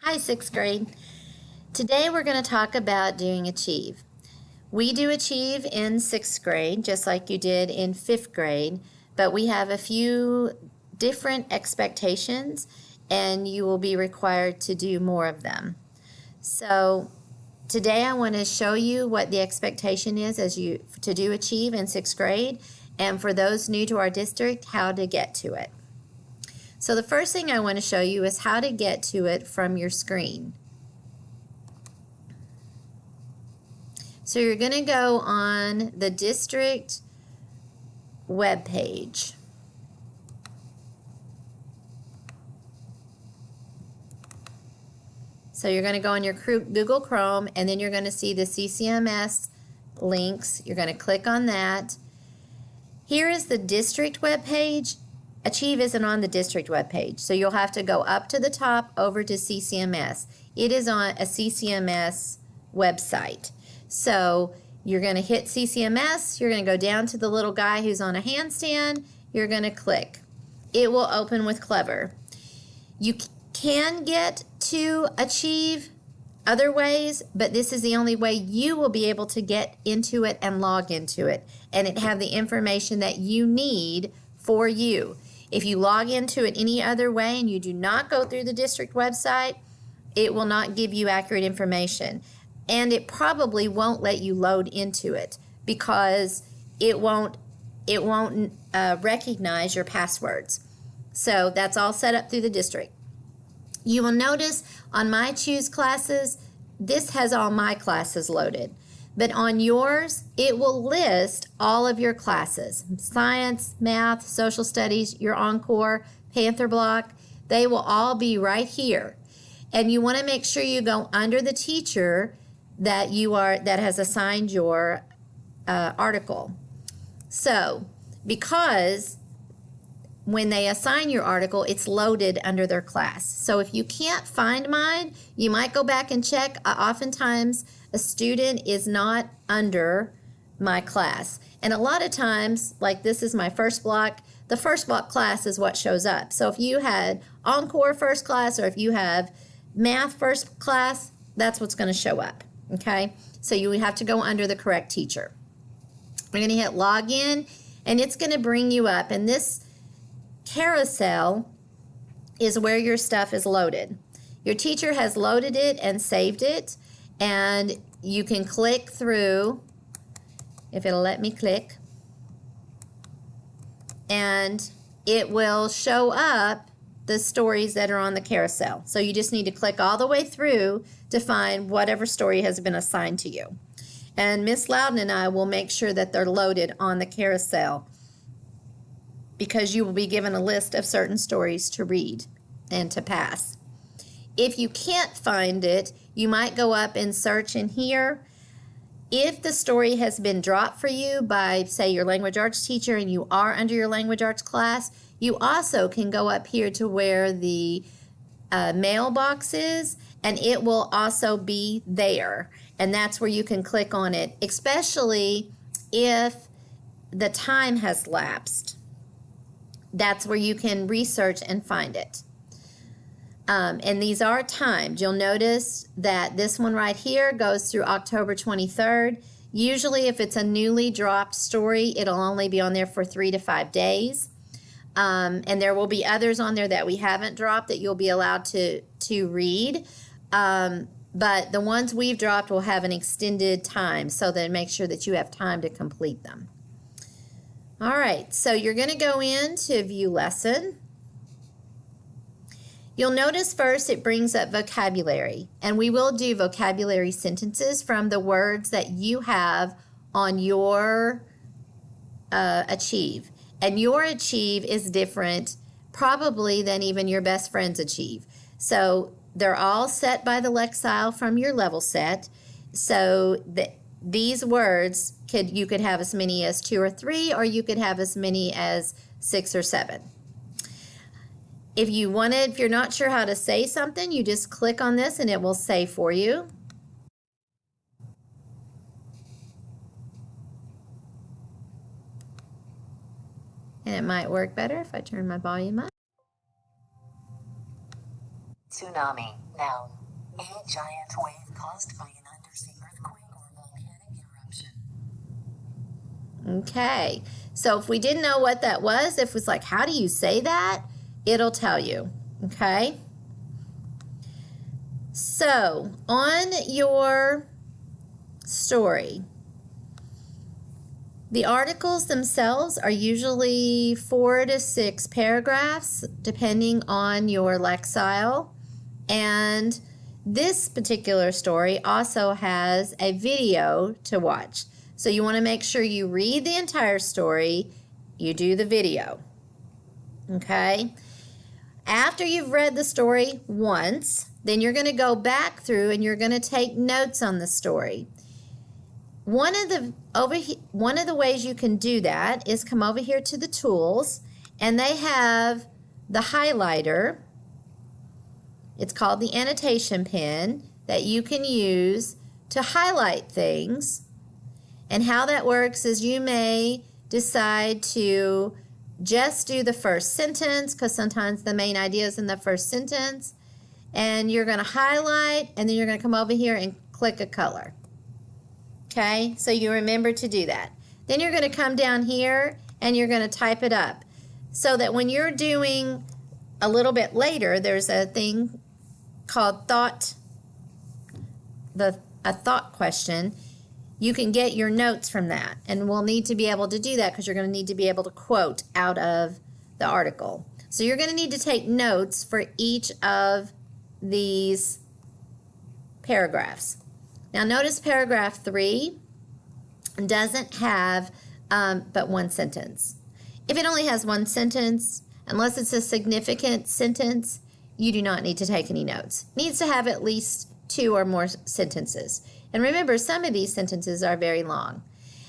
Hi, sixth grade. Today we're going to talk about doing Achieve. We do Achieve in sixth grade, just like you did in fifth grade, but we have a few different expectations, and you will be required to do more of them. So today I want to show you what the expectation is to do Achieve in sixth grade, and for those new to our district, how to get to it. So the first thing I want to show you is how to get to it from your screen. So you're going to go on the district web page. So you're going to go on your Google Chrome, and then you're going to see the CCMS links. You're going to click on that. Here is the district web page. Achieve isn't on the district web page, so you'll have to go up to the top over to CCMS. It is on a CCMS website. So you're going to hit CCMS. You're going to go down to the little guy who's on a handstand. You're going to click. It will open with Clever. You can get to Achieve other ways, but this is the only way you will be able to get into it and log into it, and it have the information that you need for you. If you log into it any other way and you do not go through the district website, it will not give you accurate information. And it probably won't let you load into it because it won't recognize your passwords. So that's all set up through the district. You will notice on my Choose classes, this has all my classes loaded. But on yours, it will list all of your classes. Science, math, social studies, your Encore, Panther Block, they will all be right here. And you want to make sure you go under the teacher that has assigned your article. So, because when they assign your article, it's loaded under their class. So if you can't find mine, you might go back and check. Oftentimes, a student is not under my class. And a lot of times, like this is my first block, the first block class is what shows up. So if you had Encore first class or if you have math first class, that's what's going to show up, okay? So you have to go under the correct teacher. We're going to hit login, and it's going to bring you up. And this carousel is where your stuff is loaded. Your teacher has loaded it and saved it, and you can click through, if it'll let me click, and it will show up the stories that are on the carousel. So you just need to click all the way through to find whatever story has been assigned to you. And Miss Loudon and I will make sure that they're loaded on the carousel, because you will be given a list of certain stories to read and to pass. If you can't find it, you might go up and search in here. If the story has been dropped for you by, say, your language arts teacher and you are under your language arts class, you also can go up here to where the mailbox is, and it will also be there. And that's where you can click on it, especially if the time has lapsed. That's where you can research and find it. And these are timed. You'll notice that this one right here goes through October 23rd. Usually if it's a newly dropped story, it'll only be on there for 3 to 5 days. And there will be others on there that we haven't dropped that you'll be allowed to read. But the ones we've dropped will have an extended time, so then make sure that you have time to complete them. All right, so you're going to go into View Lesson. You'll notice first it brings up vocabulary, and we will do vocabulary sentences from the words that you have on your Achieve. And your Achieve is different probably than even your best friend's Achieve. So they're all set by the Lexile from your level set. So these words, you could have as many as 2 or 3, or you could have as many as 6 or 7. If you're not sure how to say something, you just click on this and it will say for you. And it might work better if I turn my volume up. Tsunami, noun. A giant wave caused by an undersea earthquake or volcanic eruption. Okay, so if we didn't know what that was, if it was like, how do you say that? It'll tell you, okay? So, on your story, the articles themselves are usually 4 to 6 paragraphs, depending on your lexile. And this particular story also has a video to watch. So you want to make sure you read the entire story, you do the video. Okay? After you've read the story once, then you're going to go back through and you're going to take notes on the story. One of the ways you can do that is come over here to the tools, and they have the highlighter. It's called the annotation pen that you can use to highlight things. And how that works is you may decide to just do the first sentence, because sometimes the main idea is in the first sentence, and you're going to highlight, and then you're going to come over here and click a color. Okay, so you remember to do that. Then you're going to come down here and you're going to type it up so that when you're doing a little bit later, there's a thing called a thought question. You can get your notes from that, and we'll need to be able to do that because you're going to need to be able to quote out of the article. So you're going to need to take notes for each of these paragraphs. Now notice paragraph 3 doesn't have but one sentence. If it only has one sentence, unless it's a significant sentence, you do not need to take any notes. It needs to have at least 2 or more sentences. And remember, some of these sentences are very long.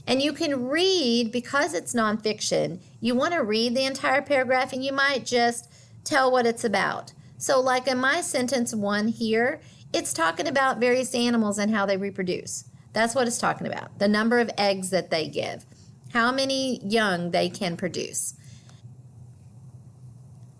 And you can read, because it's nonfiction, you want to read the entire paragraph and you might just tell what it's about. So like in my sentence 1 here, it's talking about various animals and how they reproduce. That's what it's talking about. The number of eggs that they give, how many young they can produce.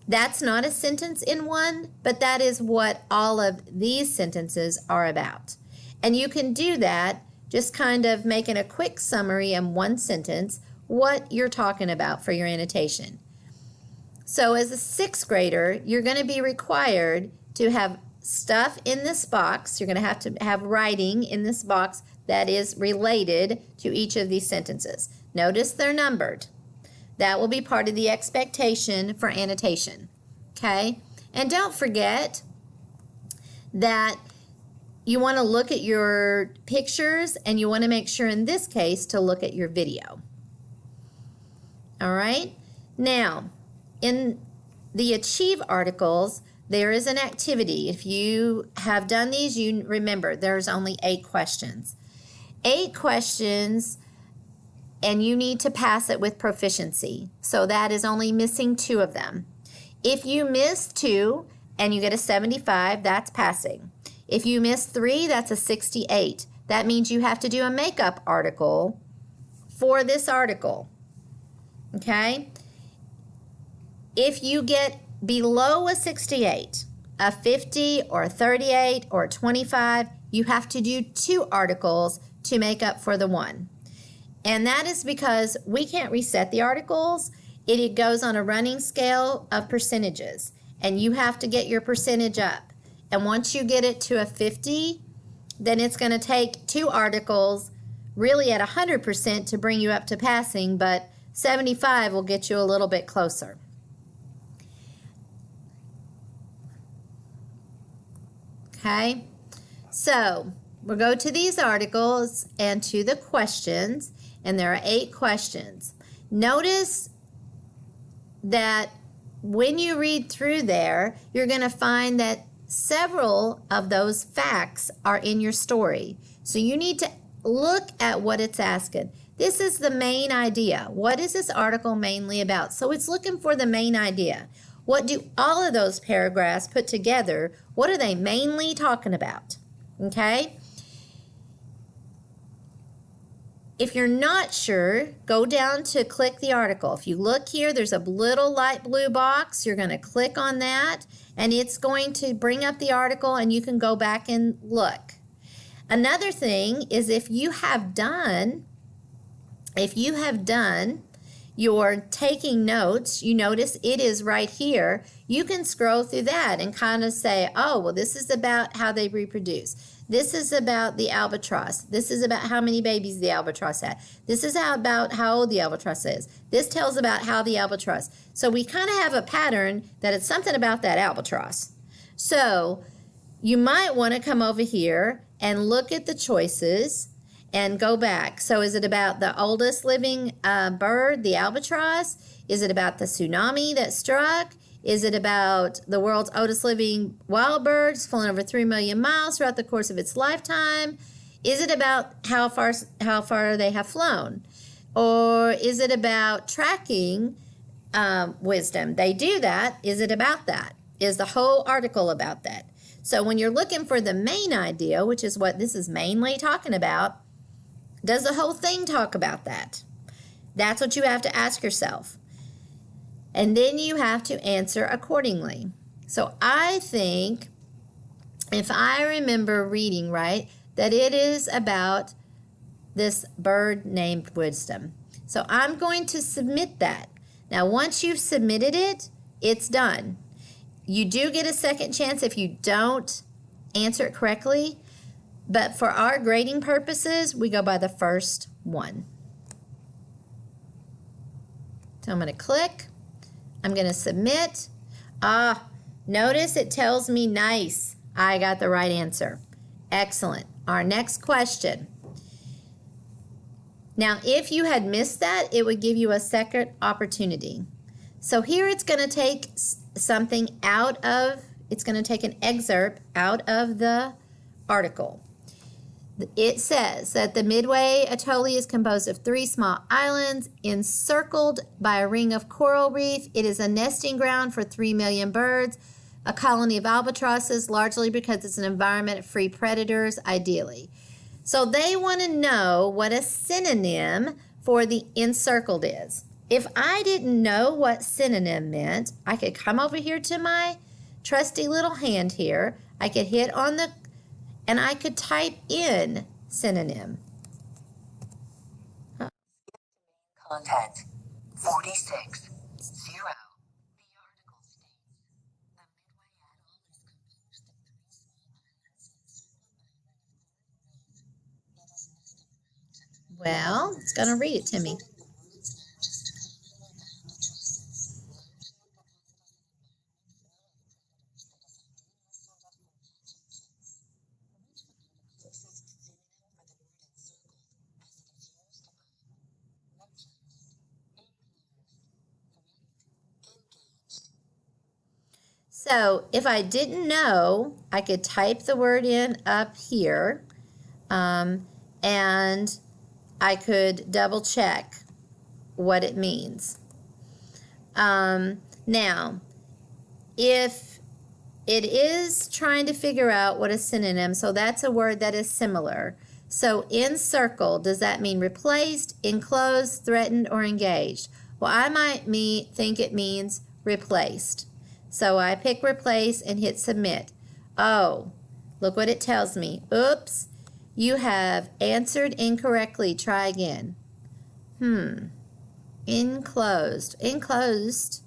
That's not a sentence in one, but that is what all of these sentences are about. And you can do that just kind of making a quick summary in one sentence what you're talking about for your annotation. So as a 6th grader, you're going to be required to have stuff in this box. You're going to have writing in this box that is related to each of these sentences. Notice they're numbered. That will be part of the expectation for annotation. Okay? And don't forget that you want to look at your pictures, and you want to make sure in this case to look at your video. All right? Now, in the Achieve articles, there is an activity. If you have done these, you remember there's only 8 questions. 8 questions, and you need to pass it with proficiency. So that is only missing 2 of them. If you miss 2 and you get a 75, that's passing. If you miss 3, that's a 68. That means you have to do a makeup article for this article. Okay? If you get below a 68, a 50 or a 38 or a 25, you have to do 2 articles to make up for the 1. And that is because we can't reset the articles. It goes on a running scale of percentages, and you have to get your percentage up. And once you get it to a 50, then it's going to take 2 articles really at 100% to bring you up to passing, but 75 will get you a little bit closer. Okay, so we'll go to these articles and to the questions, and there are 8 questions. Notice that when you read through there, you're going to find that several of those facts are in your story. So you need to look at what it's asking. This is the main idea. What is this article mainly about? So it's looking for the main idea. What do all of those paragraphs put together, what are they mainly talking about? Okay? If you're not sure, go down to click the article. If you look here, there's a little light blue box. You're going to click on that, and it's going to bring up the article, and you can go back and look. Another thing is if you have done your taking notes, you notice it is right here. You can scroll through that and kind of say, oh, well, this is about how they reproduce. This is about the albatross. This is about how many babies the albatross had. This is about how old the albatross is. This tells about how the albatross. So we kind of have a pattern that it's something about that albatross. So you might want to come over here and look at the choices and go back. So is it about the oldest living bird, the albatross? Is it about the tsunami that struck? Is it about the world's oldest living wild bird, flown over 3 million miles throughout the course of its lifetime? Is it about how far they have flown? Or is it about tracking wisdom? They do that. Is it about that? Is the whole article about that? So when you're looking for the main idea, which is what this is mainly talking about, does the whole thing talk about that? That's what you have to ask yourself. And then you have to answer accordingly. So I think, if I remember reading right, that it is about this bird named Wisdom. So I'm going to submit that. Now, once you've submitted it, it's done. You do get a second chance if you don't answer it correctly, but for our grading purposes, we go by the first one. So I'm going to click. I'm going to submit. Notice it tells me nice. I got the right answer. Excellent. Our next question. Now, if you had missed that, it would give you a second opportunity. So here it's going to take something out of, it's going to take an excerpt out of the article. It says that the Midway Atoll is composed of 3 small islands encircled by a ring of coral reef. It is a nesting ground for 3 million birds, a colony of albatrosses, largely because it's an environment of free predators, ideally. So they want to know what a synonym for the encircled is. If I didn't know what synonym meant, I could come over here to my trusty little hand here. I could hit on the, and I could type in synonym. Content 46. 0. The article states the Midway Atoll is composed of 3 small islands encircled by a ring of coral reef. It is nesting ground to 3 Well, it's going to read it to me. So if I didn't know, I could type the word in up here, and I could double check what it means. Now, if it is trying to figure out what a synonym, so that's a word that is similar. So encircled, does that mean replaced, enclosed, threatened, or engaged? Well, I might think it means replaced. So I pick replace and hit submit. Oh, look what it tells me. Oops, you have answered incorrectly. Try again. Enclosed. Enclosed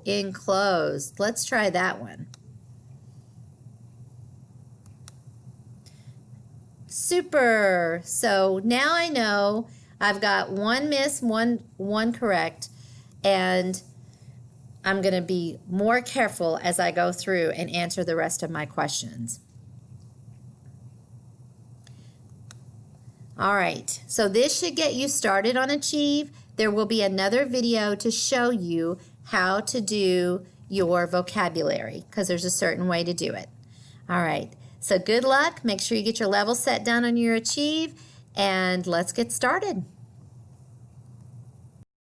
enclosed. Let's try that one. Super. So now I know I've got one miss, one correct, and I'm going to be more careful as I go through and answer the rest of my questions. All right, so this should get you started on Achieve. There will be another video to show you how to do your vocabulary, because there's a certain way to do it. All right, so good luck. Make sure you get your level set down on your Achieve, and let's get started.